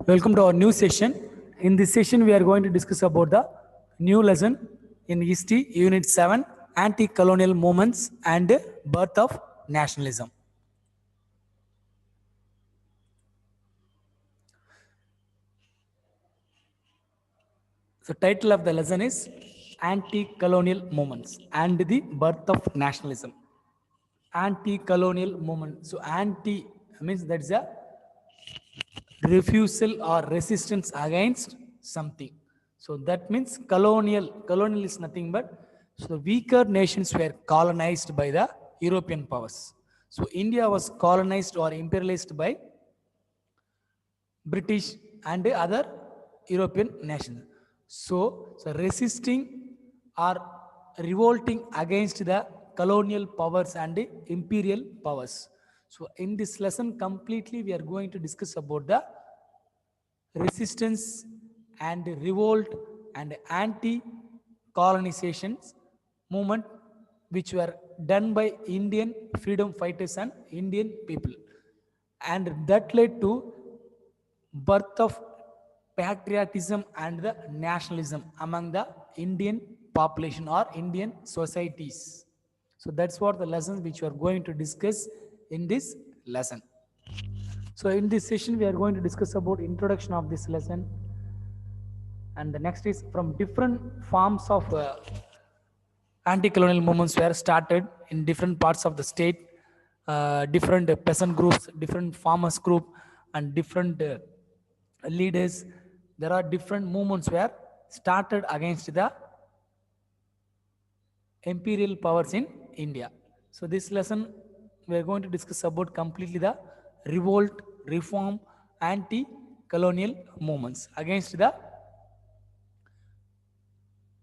Welcome to our new session. In this session, we are going to discuss about the new lesson in history, Unit 7, Anti-Colonial Movements and Birth of Nationalism. The title of the lesson is Anti-Colonial Movements and the Birth of Nationalism. Anti-colonial movement. So anti means that's a refusal or resistance against something. So that means colonial is nothing but so weaker nations were colonized by the European powers. So India was colonized or imperialized by British and other European nations. So resisting or revolting against the colonial powers and the imperial powers. So in this lesson completely we are going to discuss about the resistance and revolt and anti-colonization movement which were done by Indian freedom fighters and Indian people. And that led to birth of patriotism and the nationalism among the Indian population or Indian societies. So that's what the lessons which we are going to discuss in this lesson. So in this session, we are going to discuss about introduction of this lesson. And the next is from different forms of anti-colonial movements were started in different parts of the state, different peasant groups, different farmers group, and different leaders. There are different movements were started against the imperial powers in India. So this lesson we are going to discuss about completely the revolt, reform, anti-colonial movements against the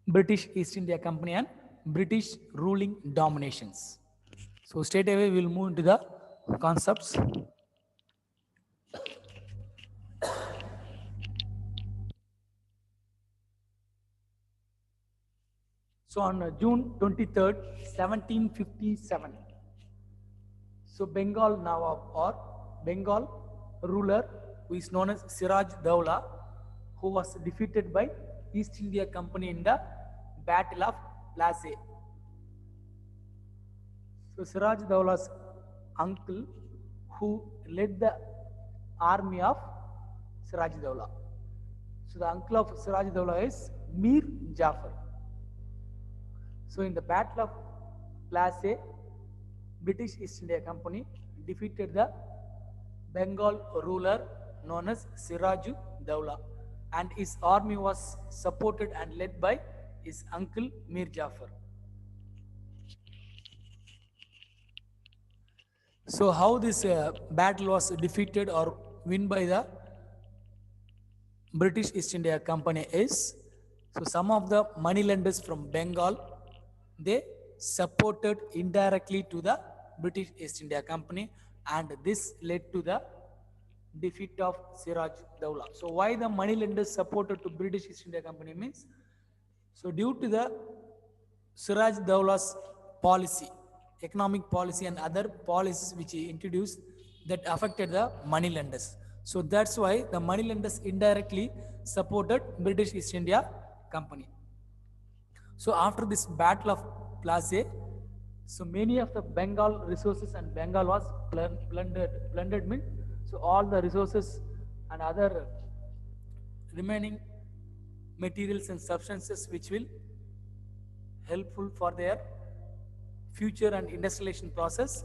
British East India Company and British ruling dominations. So straight away we will move into the concepts. So on June 23rd, 1757, so Bengal Nawab or Bengal ruler who is known as Siraj Dowla, who was defeated by East India Company in the Battle of Plassey. So Siraj Dowla's uncle who led the army of Siraj Dowla. So the uncle of Siraj Dowla is Mir Jafar. So in the Battle of Plassey, British East India Company defeated the Bengal ruler known as Siraj Dowla, and his army was supported and led by his uncle Mir Jafar. So how this battle was defeated or won by the British East India Company is, so some of the moneylenders from Bengal, they supported indirectly to the British East India Company, and this led to the defeat of Siraj Dowla. So why the moneylenders supported to British East India Company means, so due to the Siraj Dowla's policy, economic policy and other policies which he introduced that affected the moneylenders. So that's why the moneylenders indirectly supported British East India Company. So after this Battle of Plassey, so many of the Bengal resources and Bengal was plundered means, so all the resources and other remaining materials and substances which will helpful for their future and industrialization process.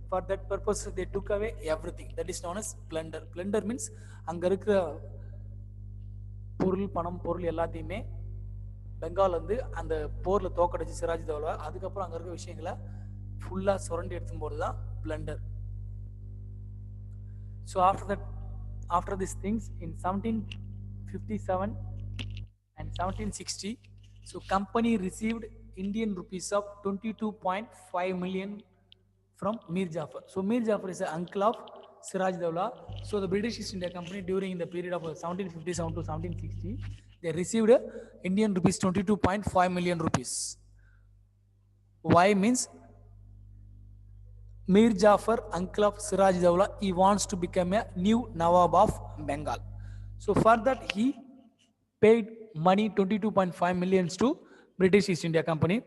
For that purpose, they took away everything. That is known as plunder. Plunder means அங்க இருக்கிற பொருள் பணம் பொருள் எல்லாத்தையுமே பெங்கால் வந்து அந்த போர்ல தோக்கடிச்சு சிராஜ் தௌலா அதுக்கப்புறம் அங்க இருக்க விஷயங்களை ஃபுல்லா சுரண்டி எடுத்தும் போது தான் blender. So after these things in 1757 and 1760, so company received Indian rupees of 22.5 million from Mir Jafar. So Mir Jafar is an uncle of Siraj Dowla. So the British East India Company during the period of 1757 to 1760, they received Indian rupees 22.5 million rupees. Why means Mir Jafar, uncle of Siraj Dowla, he wants to become a new Nawab of Bengal. So for that he paid money 22.5 millions to British East India Company.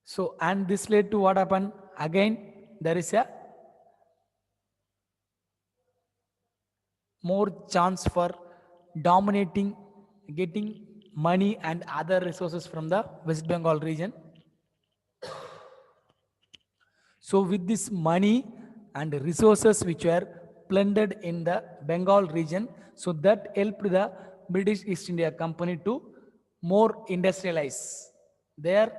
So and this led to what happened again, there is a more chance for dominating, getting money and other resources from the West Bengal region. So with this money and resources which were plundered in the Bengal region, so that helped the British East India Company to more industrialize their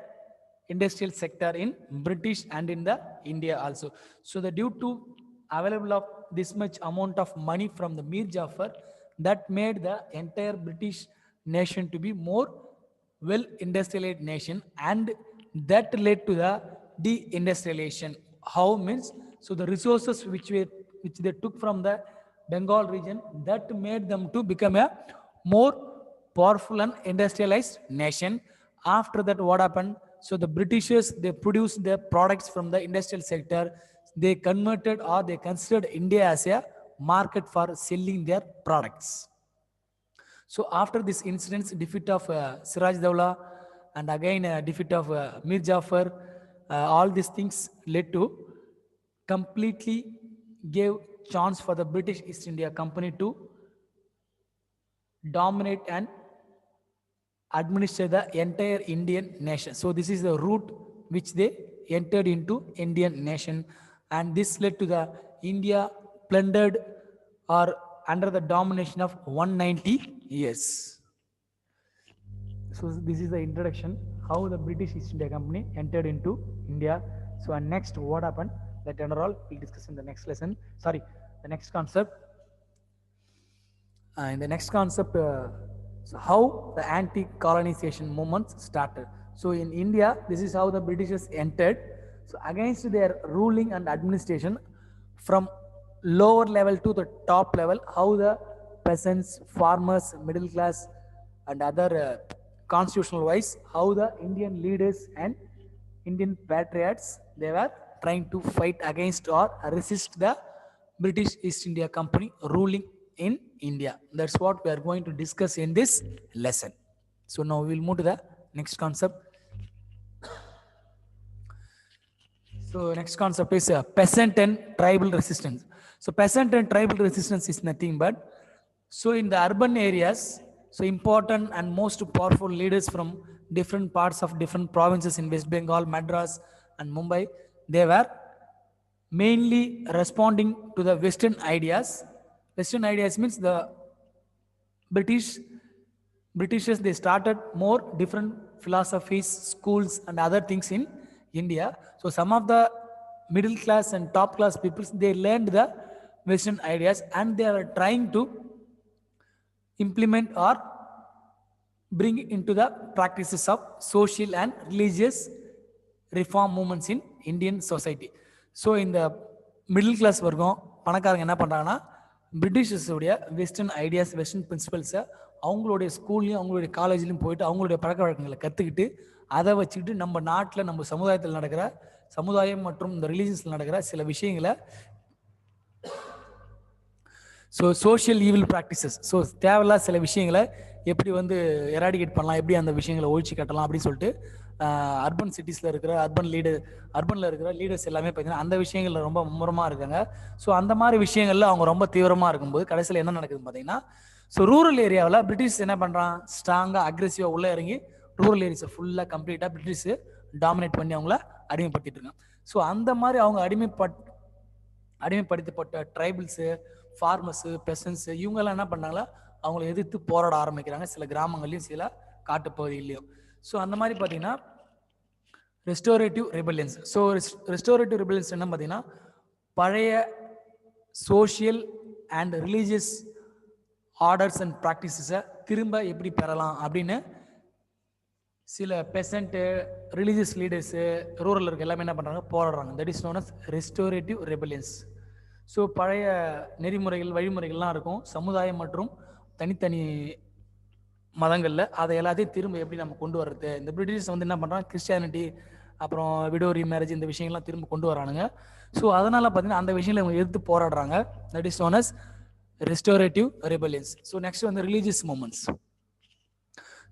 industrial sector in British and in the India also. So the due to available of this much amount of money from the Mir Jafar, that made the entire British nation to be more well industrialized nation, and that led to the deindustrialization. How means, so the resources which they took from the Bengal region, that made them to become a more powerful and industrialized nation. After that, what happened? So the Britishers, they produced their products from the industrial sector. They converted or they considered India as a market for selling their products. So after this incident, defeat of Siraj Dawla and again defeat of Mir Jafar, all these things led to completely gave chance for the British East India Company to dominate and administer the entire Indian nation. So this is the route which they entered into Indian nation, and this led to the India plundered or under the domination of 190 years. So this is the introduction how the British East India Company entered into India. So and next what happened, that and all we'll discuss in the next lesson. Sorry, the next concept. In the next concept, so how the anti-colonization movement started. So in India, this is how the Britishers entered. So against their ruling and administration, from lower level to the top level, how the peasants, farmers, middle class, and other constitutional wise, how the Indian leaders and Indian patriots, they were trying to fight against or resist the British East India Company ruling in India. That's what we are going to discuss in this lesson. So now we'll move to the next concept. So next concept is peasant and tribal resistance. So peasant and tribal resistance is nothing but, so in the urban areas, so important and most powerful leaders from different parts of different provinces in West Bengal, Madras and Mumbai, they were mainly responding to the Western ideas. Western ideas means the Britishers, they started more different philosophies, schools and other things in India. So some of the middle class and top class people, they learned the Western ideas and they are trying to implement or bring into the practices of social and religious reform movements in Indian society. So in the middle class வர்க்கம் பணக்காரங்க என்ன பண்றாங்கன்னா Britishers உடைய western ideas, western பிரின்சிபல்ஸை அவங்களுடைய ஸ்கூல்லையும் அவங்களுடைய காலேஜ்லையும் போயிட்டு அவங்களுடைய பழக்க வழக்கங்களை கற்றுக்கிட்டு அதை வச்சுக்கிட்டு நம்ம நாட்டில் நம்ம சமுதாயத்தில் நடக்கிற சமுதாயம் மற்றும் இந்த ரிலீஜியன்ஸில் நடக்கிற சில விஷயங்களை, so social evil practices, so தேவையில்லாத சில விஷயங்களை எப்படி வந்து எராடிகேட் பண்ணலாம், எப்படி அந்த விஷயங்களை ஒழிச்சு கட்டலாம் அப்படின்னு சொல்லிட்டு அர்பன் சிட்டிஸில் இருக்கிற அர்பனில் இருக்கிற லீடர்ஸ் எல்லாமே பார்த்தீங்கன்னா அந்த விஷயங்களில் ரொம்ப மும்முரமாக இருக்காங்க. ஸோ அந்த மாதிரி விஷயங்களில் அவங்க ரொம்ப தீவிரமாக இருக்கும்போது கடைசியில் என்ன நடக்குதுன்னு பார்த்தீங்கன்னா, ஸோ ரூரல் ஏரியாவில் பிரிட்டிஷ் என்ன பண்ணுறான், ஸ்ட்ராங்காக அக்ரெசிவாக உள்ளே இறங்கி ரூரல் ஏரியாஸை ஃபுல்லாக கம்ப்ளீட்டாக பிரிட்டிஷ் டாமினேட் பண்ணி அவங்கள அடிமைப்படுத்திட்டு இருக்காங்க. ஸோ அந்த மாதிரி அவங்க அடிமைப்படுத்தப்பட்ட ட்ரைபிள்ஸு, ஃபார்மர்ஸு, பெசன்ஸு இவங்கெல்லாம் என்ன பண்ணாங்களா, அவங்கள எதிர்த்து போராட ஆரம்பிக்கிறாங்க சில கிராமங்கள்லையும் சில காட்டுப்பகுதியிலையும். ஸோ அந்த மாதிரி பார்த்தீங்கன்னா restorative rebellions. So restorative rebellions என்ன பார்த்தீங்கன்னா, பழைய social and religious orders and ப்ராக்டிசஸை திரும்ப எப்படி பெறலாம் அப்படின்னு சில பெசன்ட்டு, ரிலீஜியஸ் லீடர்ஸு, ரூரல் இருக்க எல்லாமே என்ன பண்ணுறாங்க, போராடுறாங்க. That is known as restorative rebellions. So பழைய நெறிமுறைகள், வழிமுறைகள்லாம் இருக்கும் சமுதாயம் மற்றும் தனித்தனி மதங்களில், அதை எல்லாத்தையும் திரும்ப எப்படி நம்ம கொண்டு வர்றது. இந்த பிரிட்டிஷ் வந்து என்ன பண்ணுறாங்க, கிறிஸ்டியானிட்டி அப்புறம் விடோரி மேரேஜ் இந்த விஷயங்கள்லாம் திரும்ப கொண்டு வரானுங்க. ஸோ அதனால் பார்த்தீங்கன்னா அந்த விஷயங்களை இவங்க எதிர்த்து போராடுறாங்க. That is known as restorative rebellions. So next வந்து religious movements.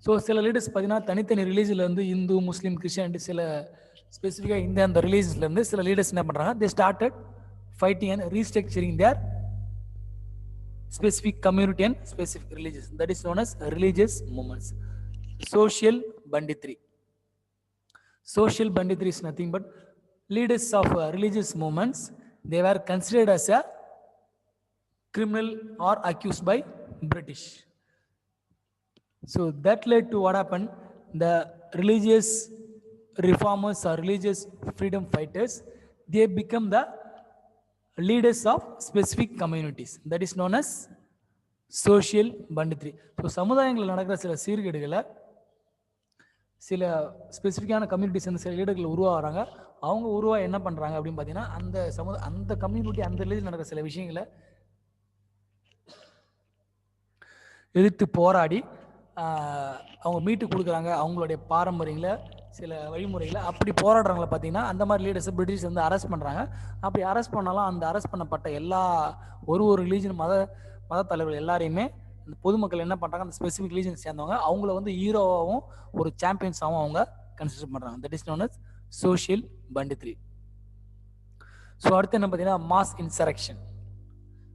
ஸோ சில லீடர்ஸ் பார்த்தீங்கன்னா தனித்தனி ரிலீஜியன்லேருந்து இந்து முஸ்லீம் கிறிஸ்டியானிட்டி சில ஸ்பெசிஃபிக்காக இந்த அந்த ரிலீஜன்ஸ்லேருந்து சில லீடர்ஸ் என்ன பண்ணுறாங்க, they started fighting and restructuring their specific community and specific religious. That is known as religious movements. Social banditry. Social banditry is nothing but leaders of religious movements. They were considered as a criminal or accused by British. So that led to what happened. The religious reformers or religious freedom fighters, they become the leaders of specific communities. That is known as social banditry. So சமுதாயங்களில் நடக்கிற சில சீர்கேடுகளை சில ஸ்பெசிஃபிக்கான communities வந்து சில லீடர்கள் உருவாகிறாங்க. அவங்க உருவாக என்ன பண்ணுறாங்க அப்படின்னு பார்த்தீங்கன்னா அந்த கம்யூனிட்டி அந்த ரிலீஜியன் நடக்கிற சில விஷயங்களை எதிர்த்து போராடி அவங்க மீட்டு கொடுக்குறாங்க அவங்களுடைய பாரம்பரியங்களை சில வழிமுறைகளை. அப்படி போராடுறவங்களை பார்த்தீங்கன்னா அந்த மாதிரி லீடர்ஸை பிரிட்டிஷ் வந்து அரெஸ்ட் பண்ணுறாங்க. அப்படி அரெஸ்ட் பண்ணாலும் அந்த அரெஸ்ட் பண்ணப்பட்ட எல்லா ஒரு ரிலீஜன் மத தலைவர்கள் எல்லாரையுமே அந்த பொதுமக்கள் என்ன பண்ணுறாங்க, அந்த ஸ்பெசிஃபிக் ரிலீஜன் சேர்ந்தவங்க அவங்கள வந்து ஹீரோவாகவும் ஒரு சாம்பியன்ஸாகவும் அவங்க கன்சிடர் பண்ணுறாங்க. That is known as social banditry. So அடுத்து என்ன பார்த்தீங்கன்னா mass insurrection.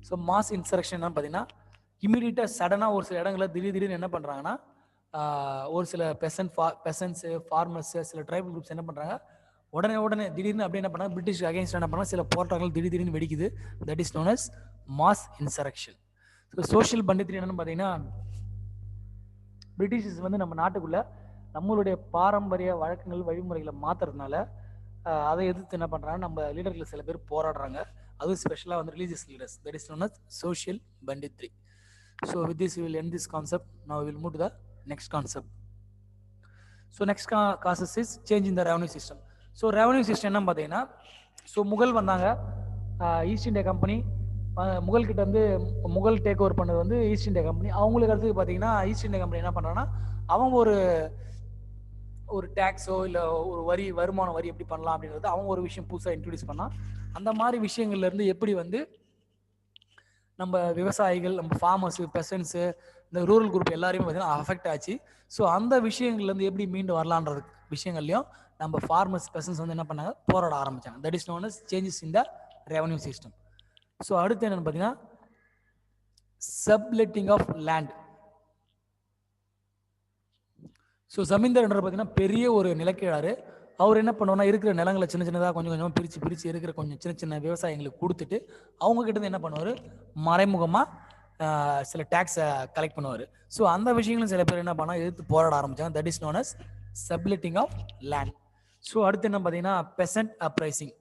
So mass insurrection என்ன பார்த்தீங்கன்னா இமீடியட்டாக சடனாக ஒரு சில இடங்களில் திடீர்னு என்ன பண்ணுறாங்கன்னா ஒரு சில பெசன்ஸு ஃபார்மர்ஸு சில ட்ரைபல் குரூப்ஸ் என்ன பண்ணுறாங்க, உடனே திடீர்னு அப்படி என்ன பண்ணாங்க, பிரிட்டிஷ் அகைன்ஸ்ட் என்ன பண்ணாங்க, சில போராட்டங்கள் திடீர்னு வெடிக்குது. That is known as mass insurrection. So social banditry என்னன்னு பார்த்தீங்கன்னா பிரிட்டிஷஸ் வந்து நம்ம நாட்டுக்குள்ள நம்மளுடைய பாரம்பரிய வழக்கங்கள் வழிமுறைகளை மாற்றுறதுனால அதை எதிர்த்து என்ன பண்ணுறாங்க, நம்ம லீடர்கள் சில பேர் போராடுறாங்க. அதுவும் ஸ்பெஷலாக வந்து religious leaders. That is known as social banditry. So with this we will end this concept. Now we will move to the next concept. So next causes is change in the revenue system. So revenue system என்ன பார்த்தீங்கன்னா, so Mughal வந்தாங்க, east India company Mughal கிட்ட வந்து Mughal take over பண்ணது வந்து east India company. அவங்களுக்கு அடுத்து பார்த்தீங்கன்னா ஈஸ்ட் இந்தியா கம்பெனி என்ன பண்ணுறாங்கன்னா அவங்க ஒரு டேக்ஸோ இல்லை ஒரு வருமான வரி எப்படி பண்ணலாம் அப்படின்றது அவங்க ஒரு விஷயம் புதுசாக இன்ட்ரடியூஸ் பண்ணால் அந்த மாதிரி விஷயங்கள்லேருந்து எப்படி வந்து நம்ம விவசாயிகள், நம்ம ஃபார்மர்ஸு, பெசன்ஸு, இந்த ரூரல் குரூப் எல்லாரையுமே பார்த்தீங்கன்னா அஃபெக்ட் ஆச்சு. ஸோ அந்த விஷயங்கள்லேருந்து எப்படி மீண்டு வரலான்ற விஷயங்கள்லையும் நம்ம ஃபார்மர்ஸ், பெசன்ஸ் வந்து என்ன பண்ணாங்க, போராட ஆரம்பித்தாங்க. That is known as changes in the revenue system. So அடுத்து என்னென்னு பார்த்தீங்கன்னா சப்லெட்டிங் ஆஃப் லேண்ட். ஸோ ஜமீன்தார்ன்ற பார்த்தீங்கன்னா பெரிய ஒரு நிலக்கிழாரு. அவர் என்ன பண்ணுவோம்னா இருக்கிற நிலங்களை சின்னதாக கொஞ்சம் பிரித்து இருக்கிற கொஞ்சம் சின்ன விவசாயிகளுக்கு கொடுத்துட்டு அவங்க கிட்ட என்ன பண்ணுவார், மறைமுகமாக சில டேக்ஸை கலெக்ட் பண்ணுவார். ஸோ அந்த விஷயங்களும் சில பேர் என்ன பண்ணால் எதிர்த்து போராட ஆரம்பித்தாங்க. That is known as subletting of land. So அடுத்து என்ன பார்த்தீங்கன்னா peasant uprising.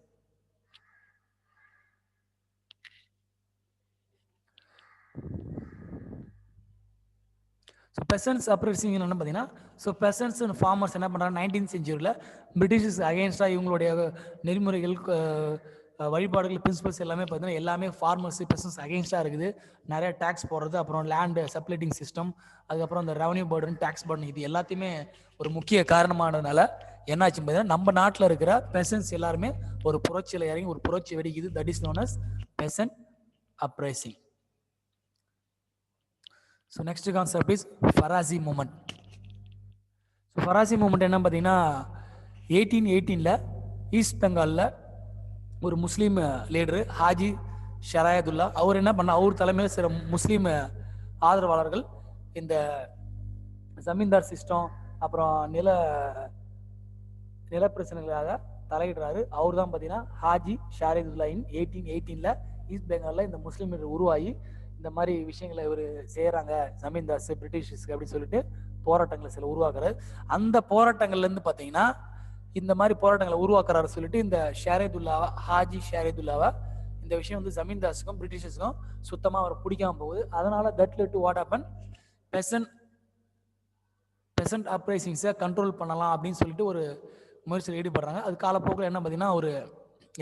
So peasants uprising என்ன பார்த்தீங்கன்னா, ஸோ பெசன்ட்ஸ் அண்ட் ஃபார்மர்ஸ் என்ன பண்ணுறாங்க, 19th செஞ்சுரியில் பிரிட்டிஷஸ் அகேன்ஸ்டாக இவங்களுடைய நெறிமுறைகள், வழிபாடுகள், பிரின்சிபல்ஸ் எல்லாமே பார்த்தீங்கன்னா எல்லாமே ஃபார்மர்ஸ், பெசன்ட்ஸ் அகேன்ஸ்டாக இருக்குது. நிறைய டேக்ஸ் போடுறது, அப்புறம் லேண்டு சப்லெட்டிங் சிஸ்டம், அதுக்கப்புறம் அந்த ரெவன்யூ பர்டன், டேக்ஸ் பர்டன், இது எல்லாத்தையுமே ஒரு முக்கிய காரணமானதுனால என்னாச்சு பார்த்தீங்கன்னா நம்ம நாட்டில் இருக்கிற பெசன்ட்ஸ் எல்லாருமே ஒரு புரட்சியில் இறங்கி ஒரு புரட்சி வெடிக்குது. That is known as peasant uprising. So next concept is Faraizi movement. So Faraizi movement என்ன பார்த்தீங்கன்னா 1818 ஈஸ்ட் பெங்காலில் ஒரு முஸ்லீம் லீடரு ஹாஜி ஷராயதுல்லா அவர் என்ன பண்ண, அவர் தலைமையில் சில முஸ்லீம் ஆதரவாளர்கள் இந்த ஜமீன்தார் சிஸ்டம் அப்புறம் நில பிரச்சனைகளாக தலையிடுறாரு. அவர் தான் பார்த்தீங்கன்னா ஹாஜி ஷராயதுல்லா. 1818 ஈஸ்ட் பெங்காலில் இந்த முஸ்லீம் லீடர் உருவாகி இந்த மாதிரி விஷயங்களை இவர் செய்கிறாங்க ஜமீன்தார்ஸ் பிரிட்டிஷர்ஸ்க்கு அப்படின்னு சொல்லிட்டு போராட்டங்களை சில உருவாக்குறாரு. அந்த போராட்டங்கள்லேருந்து பார்த்தீங்கன்னா இந்த மாதிரி போராட்டங்களை உருவாக்குறாரு சொல்லிட்டு இந்த ஷாரேதுல்லாவை, ஹாஜி ஷாரேதுல்லாவை, இந்த விஷயம் வந்து ஜமீன்தார்ஸுக்கும் பிரிட்டிஷர்ஸுக்கும் சுத்தமாக அவர் பிடிக்காம போகுது. அதனால that led to what happen, peasant அப்ரைசிங்ஸை கண்ட்ரோல் பண்ணலாம் அப்படின்னு சொல்லிட்டு ஒரு முயற்சியில் ஈடுபடுறாங்க. அது காலப்போக்கில் என்ன பார்த்தீங்கன்னா அவர்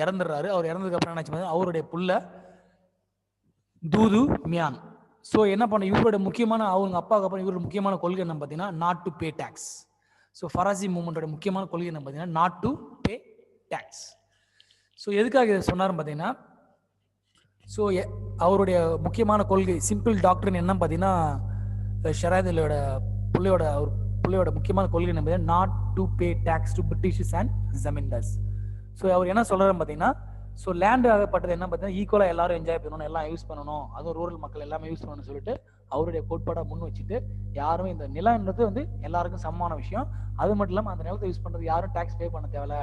இறந்துடுறாரு. அவர் இறந்ததுக்கப்புறம் என்ன ஆச்சு, அவருடைய புள்ள தூது மியான். ஸோ என்ன பண்ண, இவருடைய முக்கியமான அவங்க அப்பாவுக்கு அப்புறம் இவரோட முக்கியமான கொள்கை என்ன பார்த்தீங்கன்னா not to pay tax. So Faraizi மூமெண்டோட முக்கியமான கொள்கை என்ன பார்த்தீங்கன்னா not to pay tax. So எதுக்காக இதை சொன்னார்னு பார்த்தீங்கன்னா, ஸோ அவருடைய முக்கியமான கொள்கை சிம்பிள் டாக்டரின் என்ன பார்த்தீங்கன்னா, ஷராதுல்லோட புள்ளையோட முக்கியமான கொள்கை என்ன, not to pay tax to Britishers and zamindars. So அவர் என்ன சொல்றாரு பார்த்தீங்கன்னா, ஸோ லேண்டு ஆகப்பட்டது என்ன பார்த்தீங்கன்னா ஈக்குவலாக எல்லாரும் என்ஜாய் பண்ணணும், எல்லாம் யூஸ் பண்ணணும், அதுவும் ரூரல் மக்கள் எல்லாமே யூஸ் பண்ணணும்னு சொல்லிட்டு அவருடைய கோட்பாடாக முன் வச்சுட்டு, யாரும் இந்த நிலம்ன்றது வந்து எல்லாருக்கும் சமமான விஷயம், அது மட்டும் இல்லாமல் அந்த நிலத்தை யூஸ் பண்ணுறது யாரும் டேக்ஸ் பே பண்ண தேவையில்ல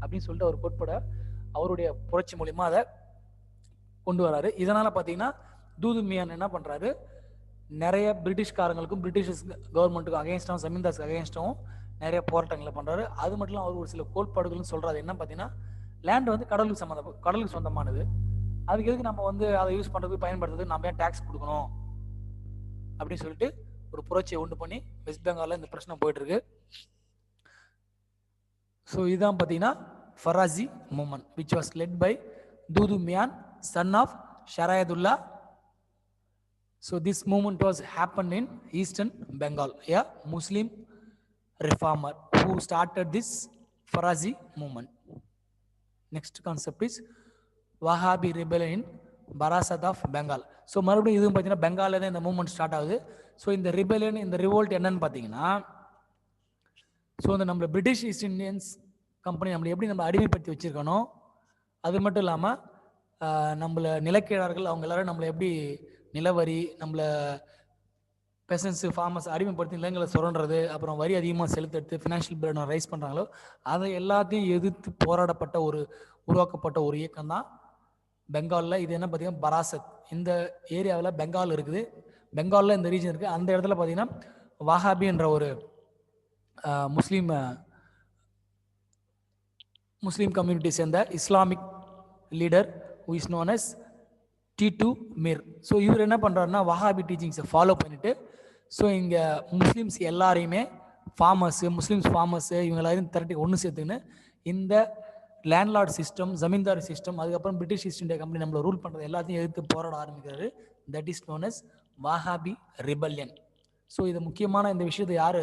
அப்படின்னு சொல்லிட்டு அவர் கோட்பாட அவருடைய புரட்சி மூலியமா அதை கொண்டு வராரு. இதனால பார்த்தீங்கன்னா தூது மியான் என்ன பண்றாரு, நிறைய பிரிட்டிஷ்காரங்களுக்கும் பிரிட்டிஷ் கவர்மெண்ட்டுக்கும் அகேன்ஸ்டாகவும் ஜமீன்தார்ஸ்க்கு அகேன்ஸ்டாகவும் நிறைய போராட்டங்களை பண்றாரு. அது மட்டும் இல்லாமல் அவர் ஒரு சில கோட்பாடுகளும் சொல்றாரு. என்ன பார்த்தீங்கன்னா, லேண்ட் வந்து கடலுக்கு சொந்தமானது, அதுக்கு எதுக்கு நம்ம வந்து அதை யூஸ் பண்றதுக்கு பயன்படுத்துறதுக்கு நம்ம ஏன் டேக்ஸ் கொடுக்கணும் அப்படின்னு சொல்லிட்டு ஒரு புரட்சியை உண்டு பண்ணி வெஸ்ட் பெங்கால்ல இந்த பிரச்சனை போயிட்டு இருக்கு. ஸோ இதுதான் பார்த்தீங்கன்னா Faraizi movement which was led by Dudu Miyan son of Shariatullah. So this movement was happened in Eastern Bengal. A Muslim reformer who started this Farazi movement. Next concept is Wahhabi rebellion in Barasat of Bengal. So மறுபடியும் இதுவும் பார்த்தீங்கன்னா பெங்காலில் தான் இந்த moment start ஆகுது. So இந்த rebellion இந்த revolt என்னன்னு பார்த்தீங்கன்னா, ஸோ இந்த நம்மள பிரிட்டிஷ் ஈஸ்ட் இந்தியன்ஸ் கம்பெனி நம்மளை எப்படி நம்ம அடிமைப்படுத்தி வச்சிருக்கணும், அது மட்டும் இல்லாமல் நம்மள நிலக்கீழார்கள் அவங்க எல்லாரும் நம்மளை எப்படி நிலவரி, நம்மளை பெசன்ஸு ஃபார்மர்ஸ் அடிமைப்படுத்தி நிலங்களை சுரண்டுறது, அப்புறம் வரி அதிகமாக செலுத்தெடுத்து ஃபினான்ஷியல் பேர்டனை ரைஸ் பண்ணுறாங்களோ அதை எல்லாத்தையும் எதிர்த்து போராடப்பட்ட உருவாக்கப்பட்ட ஒரு இயக்கம் தான் பெங்காலில். இது என்ன பார்த்தீங்கன்னா பராசத், இந்த ஏரியாவில் பெங்கால் இருக்குது, பெங்காலில் இந்த ரீஜன் இருக்குது. அந்த இடத்துல பார்த்தீங்கன்னா வஹாபி என்ற ஒரு முஸ்லீம் கம்யூனிட்டி சேர்ந்த Islamic leader who is known as T2 Mir. So இவர் என்ன பண்ணுறாருன்னா வஹாபி டீச்சிங்ஸை ஃபாலோ பண்ணிட்டு, ஸோ இங்கே முஸ்லீம்ஸ் எல்லாரையுமே முஸ்லீம்ஸ் ஃபார்மர்ஸு இவங்க எல்லாரையும் திரட்டி ஒன்று சேர்த்துக்கின்னு இந்த லேண்ட்லார்ட் சிஸ்டம், ஜமீன்தார் சிஸ்டம், அதுக்கப்புறம் பிரிட்டிஷ் ஈஸ்ட் இந்தியா கம்பெனி நம்மளை ரூல் பண்ணுறது எல்லாத்தையும் எதிர்த்து போராட ஆரம்பிக்கிறாரு. That is known as Wahabi rebellion. So இது முக்கியமான இந்த விஷயத்தை யார்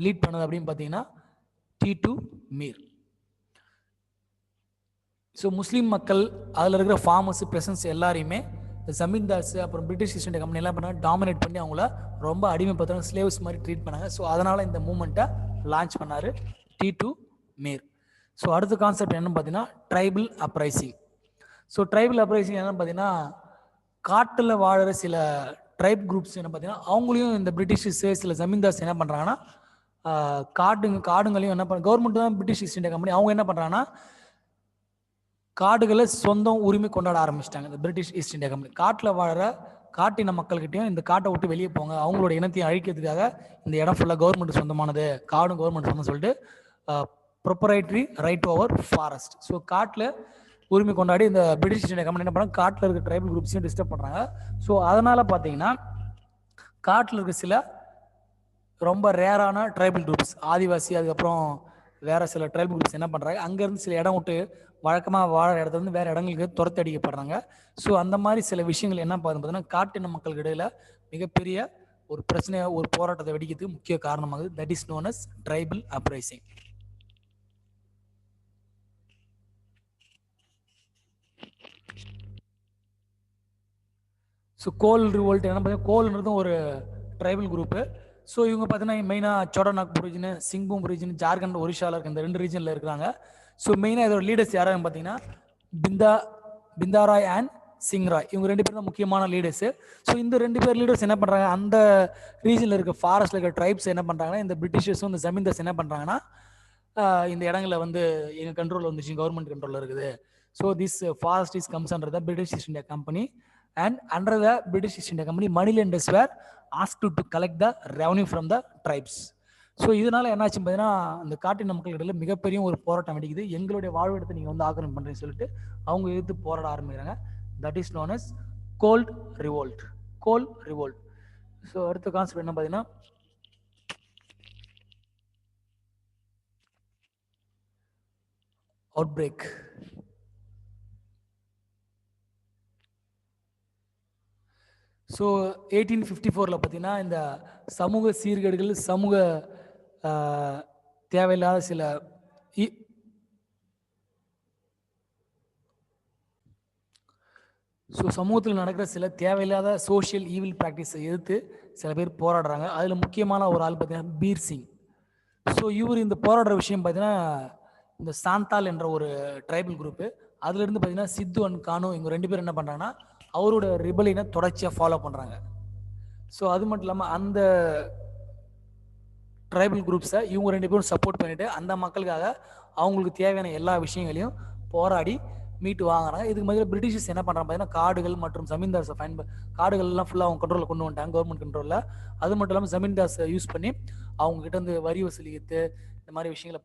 லீட் பண்ணது அப்படின்னு பார்த்தீங்கன்னா T2 Mir. ஸோ முஸ்லீம் மக்கள் அதில் இருக்கிற ஃபார்மர்ஸ் பெசன்ஸ் எல்லாரையுமே இந்த ஜமீன்தார்ஸ் அப்புறம் பிரிட்டிஷ் ஈஸ்ட் இந்தியா கம்பெனி எல்லாம் பண்ணாங்க, டாமினேட் பண்ணி அவங்கள ரொம்ப அடிமைப்படுத்துறாங்க, ஸ்லேவ்ஸ் மாதிரி ட்ரீட் பண்ணாங்க. ஸோ அதனால் இந்த மூமெண்ட்டை லான்ச் பண்ணார் T2 Mir. ஸோ அடுத்த கான்செப்ட் என்னன்னு பார்த்தீங்கன்னா tribal uprising. So tribal uprising என்னன்னு பார்த்தீங்கன்னா, காட்டில் வாழற சில ட்ரைப் குரூப்ஸ் என்ன பார்த்தீங்கன்னா அவங்களையும் இந்த பிரிட்டிஷர்ஸு சில ஜமீன்தார்ஸ் என்ன பண்ணுறாங்கன்னா காடுங்களையும் என்ன பண்ண கவர்மெண்ட் தான் பிரிட்டிஷ் ஈஸ்ட் இந்தியா கம்பெனி, அவங்க என்ன பண்ணுறாங்கன்னா காடுகளை சொந்தம் உரிமை கொண்டாட ஆரம்பிச்சிட்டாங்க. இந்த பிரிட்டிஷ் ஈஸ்ட் இந்தியா கம்பெனி காட்டில் வாழற காட்டின மக்கள்கிட்டையும் இந்த காட்டை விட்டு வெளியே போங்க, அவங்களோட இனத்தையும் அழிக்கிறதுக்காக இந்த இடம் ஃபுல்லாக கவர்மெண்ட் சொந்தமானது, காடும் கவர்மெண்ட் சொந்தம் சொல்லிட்டு ப்ரொப்பரைட்டரி ரைட் ஓவர் ஃபாரஸ்ட். ஸோ காட்டில் உரிமை கொண்டாடி இந்த பிரிட்டிஷ் ஈஸ்ட் இந்தியா கம்பெனி என்ன பண்ணாங்க, காட்டில் இருக்க ட்ரைபல் குரூப்ஸையும் டிஸ்டர்ப் பண்ணுறாங்க. ஸோ அதனால் பார்த்தீங்கன்னா காட்டில் இருக்க சில ரொம்ப ரேரான ட்ரைபல் குரூப்ஸ், ஆதிவாசி, அதுக்கப்புறம் வேறு சில ட்ரைபல் குரூப்ஸ் என்ன பண்ணுறாங்க, அங்கேருந்து சில இடம் விட்டு வழக்கமாக வாழ இடத்துல இருந்து வேறு இடங்களுக்கு துரத்தி அடிக்கப்படுறாங்க. ஸோ அந்த மாதிரி சில விஷயங்கள் என்ன பார்த்தீங்கன்னா காட்டின மக்களுக்கு இடையில் மிகப்பெரிய ஒரு பிரச்சனையை, ஒரு போராட்டத்தை வெடிக்கிறதுக்கு முக்கிய காரணமாகுது. That is known as tribal uprising. So Kol revolt என்ன பார்த்தீங்கன்னா, கோல்ன்றதும் ஒரு ட்ரைபல் குரூப்பு. ஸோ இவங்க பார்த்தீங்கன்னா மெயினாக சோடநாக்பூர் ரீஜனு, சிங்பூம் ரீஜன், ஜார்க்கண்ட், ஒரிஷாவில் இருக்க இந்த 2 ரீஜனில் இருக்கிறாங்க. ஸோ மெயினாக இதோட லீடர்ஸ் யாரான்னு பார்த்தீங்கன்னா பிந்தாராய் அண்ட் சிங்ராய், இவங்க 2 பேர் தான் முக்கியமான லீடர்ஸு. ஸோ இந்த 2 பேர் லீடர்ஸ் என்ன பண்ணுறாங்க, அந்த ரீஜனில் இருக்க ஃபாரஸ்ட்டில் இருக்க ட்ரைப்ஸ் என்ன பண்ணுறாங்கன்னா, இந்த பிரிட்டிஷர்ஸும் இந்த ஜமீன்தார்ஸ் என்ன பண்ணுறாங்கன்னா, இந்த இடங்களை வந்து எங்கள் கண்ட்ரோலில் வந்துச்சு, கவர்மெண்ட் கண்ட்ரோலில் இருக்குது. So this forest is comes under the British East India company and under the British East India Company moneylenders were asked to collect the revenue from the tribes. So இதனால என்னாச்சு பார்த்தீங்கன்னா அந்த காட்டின மக்களிடையில் மிகப்பெரிய ஒரு போராட்டம் வெடிக்குது. எங்களுடைய வாழ்விடத்தை நீங்கள் வந்து ஆக்கிரமிப்பு பண்ணுறீங்கன்னு சொல்லிட்டு அவங்க எதிர்த்து போராட ஆரம்பிக்கிறாங்க. That is known as Kol revolt. So அடுத்த கான்செப்ட் என்ன பார்த்தீங்கன்னா அவுட் பிரேக். ஸோ 1854 பார்த்தீங்கன்னா இந்த சமூக சீர்கேடுகள், சமூக தேவையில்லாத சில ஸோ சமூகத்தில் நடக்கிற சில தேவையில்லாத சோஷியல் ஈவில் ப்ராக்டிஸை எதிர்த்து சில பேர் போராடுறாங்க. அதில் முக்கியமான ஒரு ஆள் பார்த்தீங்கன்னா பீர் சிங். ஸோ இவர் இந்த போராடுற விஷயம் பார்த்தீங்கன்னா இந்த சாந்தால் என்ற ஒரு ட்ரைபல் குரூப்பு, அதுலேருந்து பார்த்தீங்கன்னா சித்து அண்ட் கானு இவங்க 2 பேரும் என்ன பண்ணுறாங்கன்னா அவரோட ரிபலினை தொடர்ச்சியாக ஃபாலோ பண்ணுறாங்க. ஸோ அது மட்டும் இல்லாமல் அந்த ட்ரைபல் குரூப்ஸை இவங்க 2 பேரும் சப்போர்ட் பண்ணிட்டு அந்த மக்களுக்காக அவங்களுக்கு தேவையான எல்லா விஷயங்களையும் போராடி மீட்டு வாங்குறாங்க. இதுக்கு மாதிரி பிரிட்டிஷர்ஸ் என்ன பண்ணுறாங்க பார்த்தீங்கன்னா காடுகள் மற்றும் ஜமீன்தார்ஸை காடுகள்லாம் ஃபுல்லாக அவங்க கண்ட்ரோலில் கொண்டு வந்துட்டாங்க, கவர்மெண்ட் கண்ட்ரோலில். அது மட்டும் இல்லாமல் ஜமீன்தார்ஸை யூஸ் பண்ணி அவங்க கிட்ட இருந்து வரி வசூலித்து இந்த மாதிரி விஷயங்களை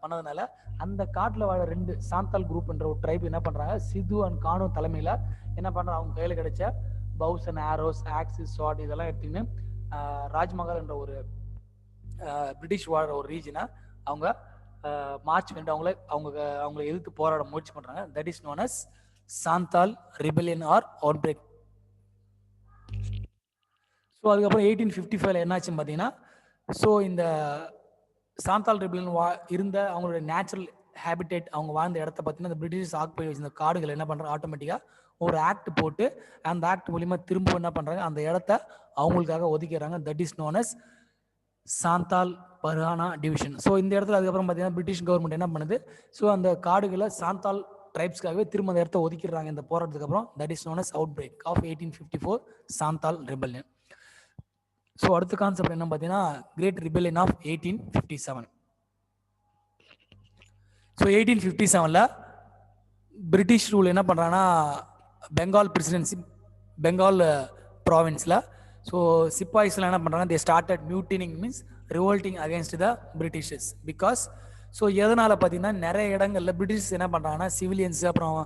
பண்ணதுனால அந்த காட்டில் வாழ 2 சாந்தால் குரூப்ன்ற ஒரு ட்ரைப் என்ன பண்ணுறாங்க, சித்து அண்ட் கானு தலைமையில் என்ன பண்ணுறாங்க, அவங்க கையில் கிடைச்ச பவுஸ் அண்ட் ஆரோஸ், ஆக்சிஸ், ஷாட் இதெல்லாம் எடுத்துன்னு ராஜ்மஹால் என்ற ஒரு பிரிட்டிஷ் வாழ்ற ஒரு ரீஜனை அவங்க மார்ச் பண்ணிட்டு அவங்களை எதிர்த்து போராட முயற்சி பண்றாங்க. That is known as Santhal rebellion or outbreak. So அதுக்கப்புறம் 1855 என்னாச்சுன்னு பார்த்தீங்கன்னா, ஸோ இந்த சாந்தால் ரிபெலியன் இருந்த அவங்களுடைய நேச்சுரல் ஹேபிடேட், அவங்க வாழ்ந்த இடத்த பார்த்தீங்கன்னா இந்த பிரிட்டிஷ் ஆக்குபை வச்சிருந்த காடுகள் என்ன பண்ணுறாங்க, ஆட்டோமேட்டிக்காக ஒரு ஆக்ட் போட்டு அந்த ஆக்ட் மூலியமா திரும்ப என்ன பண்ணுறாங்க, அந்த இடத்த அவங்களுக்காக ஒதுக்கிறாங்க. That is known as Santhal Pargana division. So இந்த இடத்துல அதுக்கப்புறம் பார்த்தீங்கன்னா பிரிட்டிஷ் கவர்மெண்ட் என்ன பண்ணுது, ஸோ அந்த காடுகளை சாந்தால் ட்ரைப்ஸ்க்காகவே திரும்ப அந்த இடத்த ஒதுக்கிடுறாங்க இந்த போராட்டத்துக்கு அப்புறம். That is known as outbreak of 1854 Santhal rebellion. So அடுத்த கான்செப்ட் என்ன பார்த்தீங்கன்னா great rebellion of 1857. So 1857 British rule என்ன பண்ணுறாங்கன்னா பெங்கால் பிரசிடென்சி, பெங்கால் ப்ராவின்ஸில் ஸோ சிப்பாய்ஸ்லாம் என்ன பண்ணுறாங்க, they started mutinying means revolting against the Britishers. Because so எதனால் பார்த்தீங்கன்னா நிறைய இடங்களில் பிரிட்டிஷ் என்ன பண்ணுறாங்கன்னா சிவிலியன்ஸ் அப்புறம்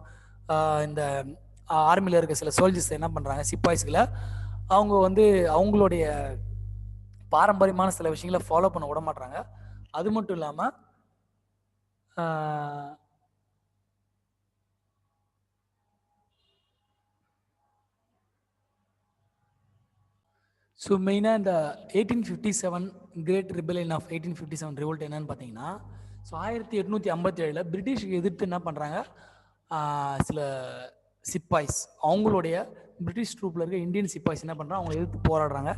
இந்த ஆர்மியில் இருக்க சில சோல்ஜர்ஸ் என்ன பண்ணுறாங்க, சிப்பாய்ஸ்களை அவங்க அவங்களுடைய பாரம்பரியமான சில விஷயங்களை ஃபாலோ பண்ண விட மாட்டாங்க. அது மட்டும் இல்லாமல் ஸோ மெயினாக இந்த 1857 கிரேட் ரிபெலியன் ஆஃப் 1857 ரிவோல்ட் என்னன்னு பார்த்தீங்கன்னா, ஸோ 1857 பிரிட்டிஷுக்கு எதிர்த்து என்ன பண்ணுறாங்க, சில சிப்பாய்ஸ் அவங்களுடைய பிரிட்டிஷ் ட்ரூப்பில் இருக்க இந்தியன் சிப்பாய்ஸ் என்ன பண்ணுறாங்க, அவங்களை எதிர்த்து போராடுறாங்க.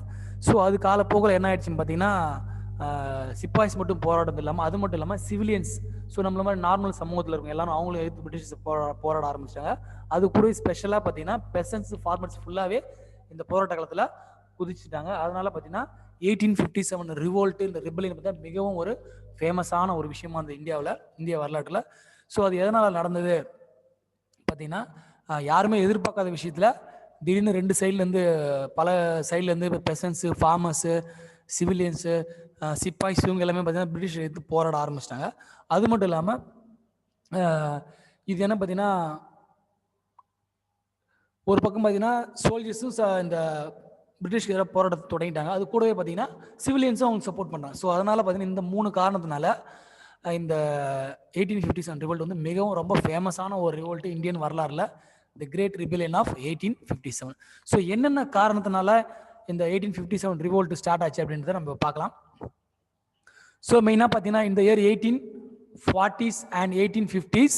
ஸோ அது காலப்போக்கில் என்ன ஆயிடுச்சுன்னு பார்த்தீங்கன்னா சிப்பாய்ஸ் மட்டும் போராடுறது இல்லாமல் அது மட்டும் இல்லாமல் சிவிலியன்ஸ், ஸோ நம்மள மாதிரி நார்மல் சமூகத்தில் இருக்கும் எல்லாரும் அவங்களும் எதிர்த்து பிரிட்டிஷ் போராட ஆரம்பிச்சிட்டாங்க. அது கூட ஸ்பெஷலாக பார்த்தீங்கன்னா பெசன்ஸ், ஃபார்மர்ஸ் ஃபுல்லாகவே இந்த போராட்ட காலத்தில் குதிச்சுட்டாங்க. அதனால பார்த்தீங்கன்னா 1857 ரிவோல்ட் இந்த ரிபெலியன் பார்த்தா மிகவும் ஒரு ஃபேமஸான ஒரு விஷயமா இருந்தது இந்திய வரலாற்றில். ஸோ அது எதனால் நடந்தது பார்த்தீங்கன்னா, யாருமே எதிர்பார்க்காத விஷயத்தில் திடீர்னு 2 சைட்லேருந்து பல சைட்லேருந்து பெசன்ஸு, ஃபார்மர்ஸு, சிவிலியன்ஸு, சிப்பாய்ஸ் இவங்க எல்லாமே பார்த்தீங்கன்னா பிரிட்டிஷ் எடுத்து போராட ஆரம்பிச்சிட்டாங்க. அது மட்டும் இல்லாமல் இது என்ன பார்த்தீங்கன்னா ஒரு பக்கம் பார்த்தீங்கன்னா சோல்ஜர்ஸும் இந்த பிரிட்டிஷ்க்கு எதிராக போராட்டத்தை தொடங்கிட்டாங்க. அது கூடவே பார்த்தீங்கன்னா சிவிலியன்ஸும் அவங்க சப்போர்ட் பண்ணுறாங்க. ஸோ அதனால் பார்த்தீங்கன்னா இந்த 3 காரணத்தினால இந்த 1857 ரிவோல்ட் மிகவும் ரொம்ப ஃபேமஸான ஒரு ரிவோல்ட் இந்தியன் வரலாறுல, தி கிரேட் ரிபெலியன் ஆஃப் 1857. ஸோ என்னென்ன காரணத்தினால இந்த 1857 ரிவோல்ட் ஸ்டார்ட் ஆச்சு அப்படின்றத நம்ம பார்க்கலாம். ஸோ மெயினாக பார்த்தீங்கன்னா இந்த year 1840s and 1850s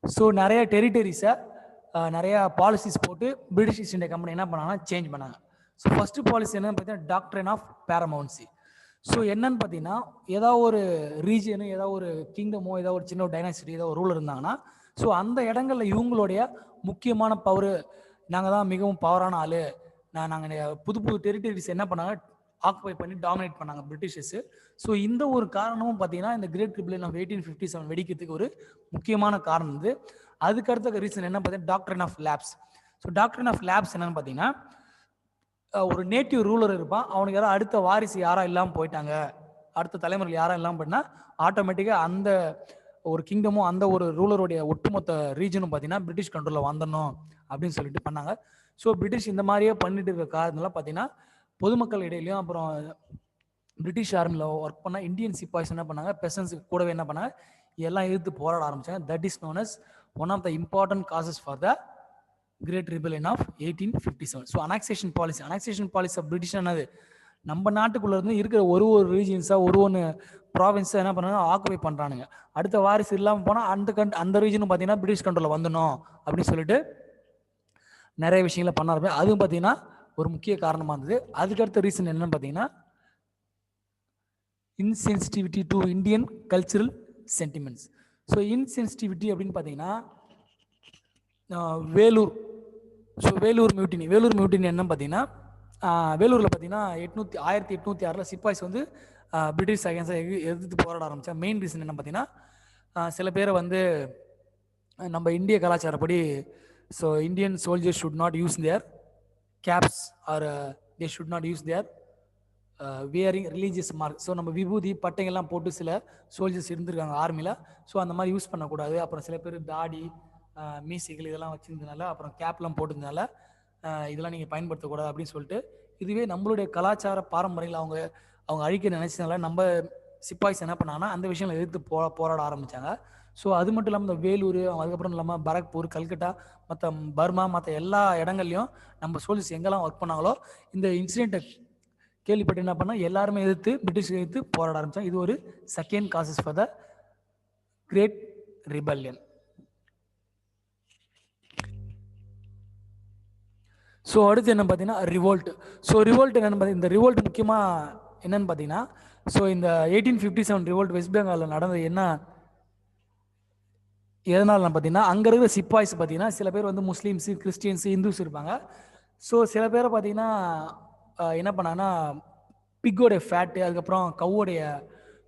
so நிறைய டெரிட்டரிஸை நிறையா பாலிசிஸ் போட்டு பிரிட்டிஷ் ஈஸ்ட் இந்தியா கம்பெனி என்ன பண்ணாங்கன்னா சேஞ்ச் பண்ணாங்க. ஸோ ஃபர்ஸ்ட் பாலிசி என்னன்னு பார்த்தீங்கன்னா டாக்ட்ரின் ஆஃப் பேரமௌன்சி. ஸோ என்னன்னு பார்த்தீங்கன்னா ஏதாவது ஒரு ரீஜனு, ஏதாவது ஒரு கிங்டமோ, ஏதாவது ஒரு சின்ன டைனாசிட்டி, ஏதாவது ஒரு ரூலர் இருந்தாங்கன்னா ஸோ அந்த இடங்களில் இவங்களுடைய முக்கியமான பவர், நாங்கள் தான் மிகவும் பவரான ஆள், நாங்கள் புது டெரிட்டரிஸ் என்ன பண்ணாங்க ஆக்குபை பண்ணி டாமினேட் பண்ணாங்க பிரிட்டிஷர்ஸு. ஸோ இந்த ஒரு காரணமும் பார்த்தீங்கன்னா இந்த கிரேட் ரிபெலியன் ஆஃப் 1857 வெடிக்கிறதுக்கு ஒரு முக்கியமான காரணம் வந்து. அதுக்கு அடுத்த ரீசன் என்ன பார்த்தீங்கன்னா doctrine of lapse. So doctrine of lapse என்னன்னு பார்த்தீங்கன்னா ஒரு நேட்டிவ் ரூலர் இருப்பான், அவனுக்கு யாராவது அடுத்த வாரிசு யாராக இல்லாமல் போயிட்டாங்க, அடுத்த தலைமுறையில் யாராக இல்லாமல் போயிட்டா ஆட்டோமேட்டிக்காக அந்த ஒரு கிங்டமும் அந்த ஒரு ரூலருடைய ஒட்டுமொத்த ரீஜனும் பார்த்தீங்கன்னா பிரிட்டிஷ் கண்ட்ரோலில் வந்துடணும் அப்படின்னு சொல்லிட்டு பண்ணாங்க. ஸோ பிரிட்டிஷ் இந்த மாதிரியே பண்ணிட்டு இருக்க காரணத்தினால பார்த்தீங்கன்னா பொதுமக்கள் இடையிலையும் அப்புறம் பிரிட்டிஷ் ஆர்மியில் ஒர்க் பண்ண இந்தியன் சிப்பாய்ஸ் என்ன பண்ணாங்க, பெசன்ஸுக்கு கூடவே என்ன பண்ணாங்க, எல்லாம் எதிர்த்து போராட ஆரம்பிச்சாங்க. That is known as one of the important causes for the great rebellion of 1857. So annexation policy of British என்னது, நம்ம நாட்டுக்குள்ள இருந்து இருக்கிற ஒரு ரீஜன்ஸாக ஒரு ப்ராவின்ஸாக என்ன பண்ணாங்க ஆக்குபை பண்ணுறானுங்க. அடுத்த வாரிசு இல்லாமல் போனால் அந்த ரீஜனும் பார்த்தீங்கன்னா பிரிட்டிஷ் கண்ட்ரோலில் வந்துடணும் அப்படின்னு சொல்லிட்டு நிறைய விஷயங்களை பண்ண ஆரம்பிச்சு. அதுவும் பார்த்தீங்கன்னா ஒரு முக்கிய காரணமாக இருந்தது. அதுக்கடுத்த ரீசன் என்னன்னு பார்த்தீங்கன்னா insensitivity to Indian cultural sentiments. So insensitivity அப்படின்னு பார்த்தீங்கன்னா வேலூர். ஸோ வேலூர் மியூட்டினி என்னன்னு பார்த்தீங்கன்னா வேலூரில் பார்த்தீங்கன்னா 1806 சிப்பாய்ஸ் வந்து பிரிட்டிஷ் அகேன்ஸ்டாக எதிர்த்து போராட ஆரம்பித்தா. மெயின் ரீசன் என்ன பார்த்தீங்கன்னா சில பேரை வந்து நம்ம இந்திய கலாச்சாரப்படி so Indian soldiers should not use their caps or they should not use their wearing religious mark. So நம்ம விபூதி பட்டைங்கள்லாம் போட்டு சில சோல்ஜர்ஸ் இருந்திருக்காங்க ஆர்மியில். ஸோ அந்த மாதிரி யூஸ் பண்ணக்கூடாது. அப்புறம் சில பேர் தாடி மீசிகள் இதெல்லாம் வச்சுருந்ததுனால, அப்புறம் கேப்லாம் போட்டிருந்தனால இதெல்லாம் நீங்கள் பயன்படுத்தக்கூடாது அப்படின்னு சொல்லிட்டு, இதுவே நம்மளுடைய கலாச்சார பாரம்பரியங்கள் அவங்க அழிக்க நினைச்சதுனால நம்ம சிப்பாய்ஸ் என்ன பண்ணாங்கன்னா அந்த விஷயங்களை எதிர்த்து போராட ஆரம்பித்தாங்க. ஸோ அது மட்டும் இல்லாமல் இந்த வேலூர், அதுக்கப்புறம் இல்லாமல் பரக்பூர், கல்கட்டா, மற்ற பர்மா, மற்ற எல்லா இடங்கள்லையும் நம்ம சோல்ஜர்ஸ் எங்கெல்லாம் ஒர்க் பண்ணாங்களோ இந்த இன்சிடென்ட்டை கேள்விப்பட்டு என்ன பண்ணால் எல்லாருமே எதிர்த்து பிரிட்டிஷ் எதிர்த்து போராட ஆரம்பித்தாங்க. இது ஒரு second causes for the great rebellion. So அடுத்து என்ன பார்த்தீங்கன்னா ரிவோல்ட். ஸோ ரிவோல்ட் என்னென்னு பார்த்தீங்கன்னா இந்த ரிவோல்ட் முக்கியமாக என்னென்னு பார்த்தீங்கன்னா ஸோ இந்த 1857 ரிவோல்ட் வெஸ்ட் பெங்காலில் நடந்தது என்ன எதனால பார்த்தீங்கன்னா அங்கே இருக்கிற சிப்பாய்ஸ் பார்த்தீங்கன்னா சில பேர் வந்து முஸ்லீம்ஸு, கிறிஸ்டியன்ஸு, இந்துஸ் இருப்பாங்க. ஸோ சில பேரை பார்த்தீங்கன்னா என்ன பண்ணாங்கன்னா பிக்கோடைய ஃபேட்டு, அதுக்கப்புறம் கவ்வோடைய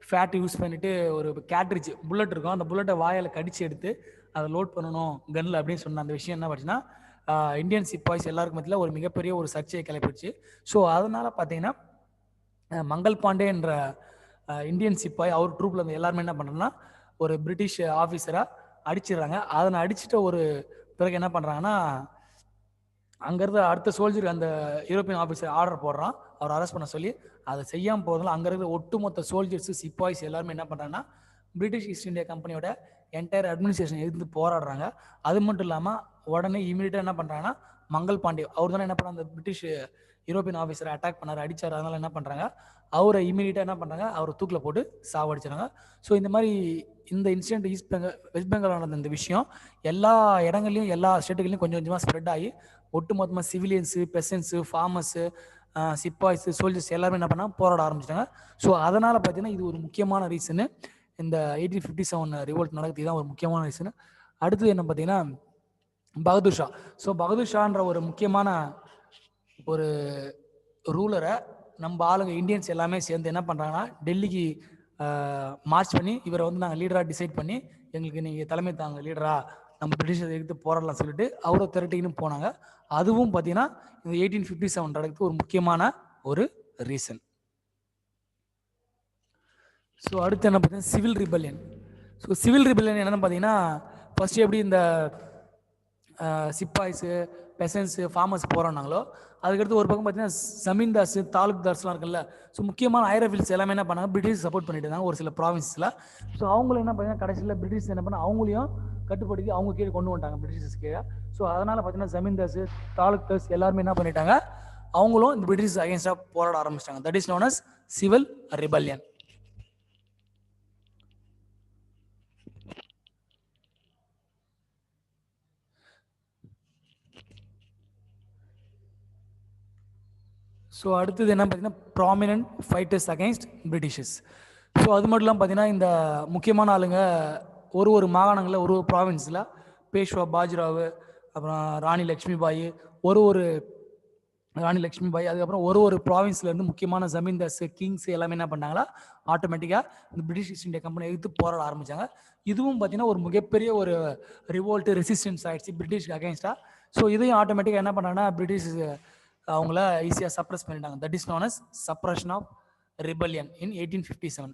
ஃபேட்டு யூஸ் பண்ணிவிட்டு ஒரு கேட்ரிட்ஜ் புல்லட் இருக்கும், அந்த புல்லட்டை வாயில் கடிச்சு எடுத்து அதை லோட் பண்ணணும் கன்னில் அப்படின்னு சொன்ன அந்த விஷயம் என்ன பண்ணுச்சுன்னா இந்தியன் சிப்பாய்ஸ் எல்லாருக்கும் மத்தியில் ஒரு மிகப்பெரிய ஒரு சர்ச்சையை கிளப்பிடுச்சு. ஸோ அதனால் பார்த்தீங்கன்னா மங்கள் பாண்டே என்ற இந்தியன் சிப்பாய் அவர் ட்ரூப்பில் வந்து எல்லாருமே என்ன பண்ணுறோன்னா ஒரு பிரிட்டிஷ் ஆஃபீஸராக அடிச்சிடுறாங்க. அதனை அடிச்சுட்ட ஒரு பிறகு என்ன பண்ணுறாங்கன்னா அங்கேருந்து அடுத்த சோல்ஜர் அந்த யூரோப்பியன் ஆஃபீஸர் ஆர்டர் போடுறான் அவர் அரெஸ்ட் பண்ண சொல்லி. அதை செய்யாமல் போகிறதுனால அங்கே இருக்கிற ஒட்டுமொத்த சோல்ஜர்ஸு, சிப்பாய்ஸ் எல்லாருமே என்ன பண்ணுறாங்கன்னா பிரிட்டிஷ் ஈஸ்ட் இந்தியா கம்பெனியோட என்டையர் அட்மினிஸ்ட்ரேஷன் எதிர்த்து போராடுறாங்க. அது மட்டும் இல்லாமல் உடனே இமீடியட்டாக என்ன பண்ணுறாங்கன்னா மங்கள் பாண்டே அவர் தானே என்ன பண்ண அந்த பிரிட்டிஷ் யூரோப்பியன் ஆஃபீஸரை அட்டாக் பண்ணார், அடித்தார். அதனால் என்ன பண்ணுறாங்க அவரை இமீடியட்டாக என்ன பண்ணுறாங்க அவரை தூக்கில் போட்டு சாவடிச்சிடுறாங்க. ஸோ இந்த மாதிரி இந்த இன்சிடென்ட் வெஸ்ட் பெங்கால் நடந்த இந்த விஷயம் எல்லா இடங்கள்லையும் எல்லா ஸ்டேட்டுகள்லையும் கொஞ்சம் கொஞ்சமாக ஸ்ப்ரெட் ஆகி ஒட்டுமொத்தமாக சிவிலியன்ஸு, பெசன்ஸு, ஃபார்மர்ஸு, சிப்பாய்ஸு, சோல்ஜர்ஸ் எல்லாருமே என்ன பண்ணால் போராட ஆரம்பிச்சிட்டாங்க. ஸோ அதனால் பார்த்தீங்கன்னா இது ஒரு முக்கியமான ரீசனு. இந்த 1857 ரிவோல்ட் நடக்குது தான் ஒரு முக்கியமான ரீசனு. அடுத்தது என்ன பார்த்தீங்கன்னா பகதூர் ஷா. ஸோ பகதூர் ஷான்ற ஒரு முக்கியமான ஒரு ரூலரை நம்ம ஆளுங்க இந்தியன்ஸ் எல்லாமே சேர்ந்து என்ன பண்ணுறாங்கன்னா டெல்லிக்கு மார்ச் பண்ணி இவரை வந்து நாங்கள் லீடராக டிசைட் பண்ணி எங்களுக்கு நீங்கள் தலைமை தாங்க லீடராக நம்ம பிரிட்டிஷர் எடுத்து போராடலாம் சொல்லிட்டு அவரை திரட்டின்னு போனாங்க. அதுவும் பார்த்தீங்கன்னா இந்த 1857 நடக்குது ஒரு முக்கியமான ஒரு ரீசன். ஸோ அடுத்து என்ன பார்த்தீங்கன்னா civil rebellion. So civil rebellion என்னென்னு பார்த்தீங்கன்னா ஃபஸ்ட்டு எப்படி இந்த சிப்பாய்ஸு, பெசன்ஸு, ஃபார்மர்ஸ் போராடினாங்களோ அதுக்கடுத்து ஒரு பக்கம் பார்த்தீங்கன்னா ஜமீன்தார்ஸு, தாலுக்தார்ஸ்லாம் இருக்குல்ல. ஸோ முக்கியமான ஐரஃபில்ஸ் எல்லாமே என்ன பண்ணாங்க பிரிட்டிஷ் சப்போர்ட் பண்ணிட்டு இருந்தாங்க ஒரு சில ப்ராவின்ஸில். ஸோ அவங்களும் என்ன பார்த்தீங்கன்னா கடைசியில் பிரிட்டிஷ் என்ன பண்ணால் அவங்களையும் கட்டுப்படுத்தி அவங்க கீழே கொண்டு வந்துட்டாங்க பிரிட்டிஷர்ஸ் கீழே. ஸோ அதனால் பார்த்தீங்கன்னா ஜமீன்தார்ஸு, தாலுக்தார்ஸ் எல்லாருமே என்ன பண்ணிட்டாங்க அவங்களும் இந்த பிரிட்டிஷ் அகேன்ஸ்டாக போராட ஆரம்பிச்சிட்டாங்க. That is known as civil rebellion. So அடுத்தது என்ன பார்த்தீங்கன்னா prominent fighters against Britishers. So அது மட்டும் இல்லாமல் பார்த்தீங்கன்னா இந்த முக்கியமான ஆளுங்க ஒரு மாகாணங்களில் ஒரு ப்ராவின்ஸில் பேஷ்வா பாஜிராவு, அப்புறம் ராணி லக்ஷ்மிபாய், ராணி லக்ஷ்மிபாய், அதுக்கப்புறம் ஒரு ப்ராவின்ஸ்லேருந்து முக்கியமான ஜமீன்தார்ஸ், கிங்ஸ் எல்லாமே என்ன பண்ணாங்களா ஆட்டோமேட்டிக்காக இந்த பிரிட்டிஷ் ஈஸ்ட் இந்தியா கம்பெனி எதிர்த்து போராட ஆரம்பித்தாங்க. இதுவும் பார்த்தீங்கன்னா ஒரு மிகப்பெரிய ஒரு ரிவோல்ட்டு, ரெசிஸ்டன்ஸ் ஆகிடுச்சு பிரிட்டிஷ்க்கு அகேன்ஸ்டாக. ஸோ இதையும் ஆட்டோமேட்டிக்காக என்ன பண்ணாங்கன்னா பிரிட்டிஷ் அவங்கள ஈஸியாக சப்ரஸ் பண்ணிட்டாங்க. That is known as suppression of rebellion in 1857.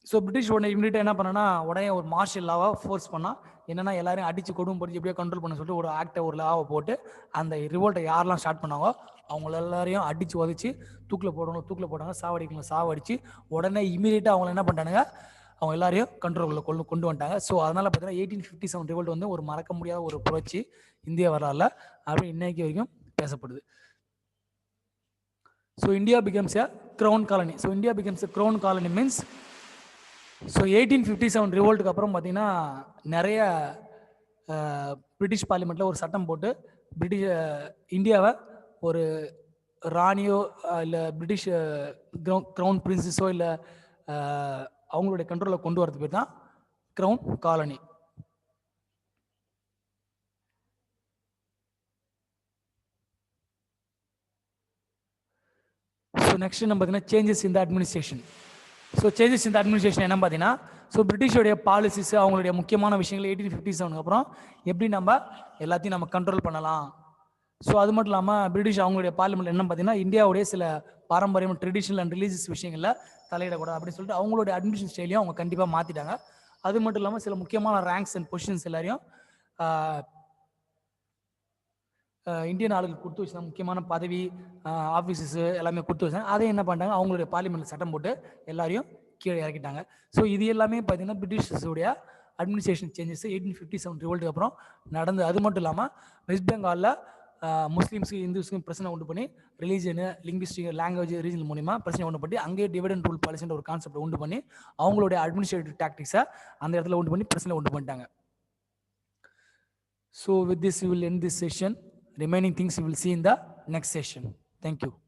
So British உடனே இமீடியட்டாக என்ன பண்ணனா உடனே ஒரு மார்ஷல் லாவை ஃபோர்ஸ் பண்ணால் என்னென்னா எல்லாரையும் அடித்து கொடுமைப்படுத்தி எப்படியோ கண்ட்ரோல் பண்ண சொல்லிட்டு ஒரு ஆக்டை ஒரு லாவை போட்டு அந்த ரிவோல்ட்டை யாரெல்லாம் ஸ்டார்ட் பண்ணாங்களோ அவங்கள எல்லாரையும் அடித்து உதச்சி தூக்கில் போட்டாங்க, சாவடிச்சு உடனே இமீடியட்டாக அவங்கள என்ன பண்ணிட்டானுங்க அவங்க எல்லாரையும் கண்ட்ரோலுக்குள்ள கொண்டு வந்துட்டாங்க. ஸோ அதனால் பார்த்தீங்கன்னா 1857 ரிவோல்ட் வந்து ஒரு மறக்க முடியாத ஒரு புரட்சி இந்தியா வரலாறுல அப்படி இன்னைக்கு வரைக்கும் பேசப்படுது. So India becomes a crown colony. So India becomes a crown colony means so 1857 ரிவோல்ட்டுக்கு அப்புறம் பார்த்தீங்கன்னா நிறைய பிரிட்டிஷ் பார்லிமெண்ட்டில் ஒரு சட்டம் போட்டு பிரிட்டிஷ் இந்தியாவை ஒரு ராணியோ இல்லை பிரிட்டிஷ் க்ரௌன் பிரின்சஸோ இல்லை அவங்களுடைய கண்ட்ரோலில் கொண்டு வரது பேர் தான் க்ரௌன் காலனி. ஸோ நெக்ஸ்ட் நம்ம பார்த்தீங்கன்னா changes in the administration. So changes இந்த அட்மினிஸ்ட்ரேஷன் என்ன பார்த்தீங்கன்னா, ஸோ பிரிட்டிஷோடைய பாலிசிஸ் அவங்களுடைய முக்கியமான விஷயங்கள் 1857 அப்புறம் எப்படி நம்ம எல்லாத்தையும் நம்ம கண்ட்ரோல் பண்ணலாம். ஸோ அது மட்டும் இல்லாமல் பிரிட்டிஷ் அவங்களுடைய பார்லிமெண்ட் என்ன பார்த்தீங்கன்னா, இந்தியாவுடைய சில பாரம்பரியம் ட்ரெடிஷனல் அண்ட் ரிலீஜியஸ் விஷயங்களில் தலையிடக்கூடாது அப்படின்னு சொல்லிட்டு அவங்களுடைய அட்மினிஸ்ட்ரேஷன் ஸ்டைலையும் அவங்க கண்டிப்பாக மாற்றிட்டாங்க. அது மட்டும் இல்லாமல் சில முக்கியமான ரேங்க்ஸ் அண்ட் பொசிஷன்ஸ் எல்லாரையும் இந்தியன் ஆளுக்கு கொடுத்து வச்சுருந்தாங்க. முக்கியமான பதவி ஆஃபீஸஸ் எல்லாமே கொடுத்து வச்சாங்க. அதை என்ன பண்ணிட்டாங்க, அவங்களுடைய பார்லிமெண்ட்டில் சட்டம் போட்டு எல்லாரையும் கீழே இறக்கிட்டாங்க. ஸோ இது எல்லாமே பார்த்தீங்கன்னா பிரிட்டிஷர்ஸுடைய அட்மினிஸ்ட்ரேஷன் சேஞ்சஸ் 1857 ரிவோல்ட்டுக்கு அப்புறம் நடந்து. அது மட்டும் இல்லாமல் வெஸ்ட் பெங்காலில் முஸ்லீம்ஸுக்கு இந்துஸ்க்கும் பிரச்சனை உண்டு பண்ணி ரிலீஜனு லிங்குவிஸ்டிக் லாங்குவேஜ் ரீஜன் மூலிமா பிரச்சனை உண்டு பண்ணி அங்கேயே டிவைட் அண்ட் ரூல் பாலிசின்ற ஒரு கான்செப்ட் உண்டு பண்ணி அவங்களுடைய அட்மினிஸ்ட்ரேட்டிவ் டாக்டிக்ஸை அந்த இடத்துல உண்டு பண்ணி பிரச்சனை உண்டு பண்ணிட்டாங்க. So with this we will end this session. Remaining things we will see in the next session. Thank you.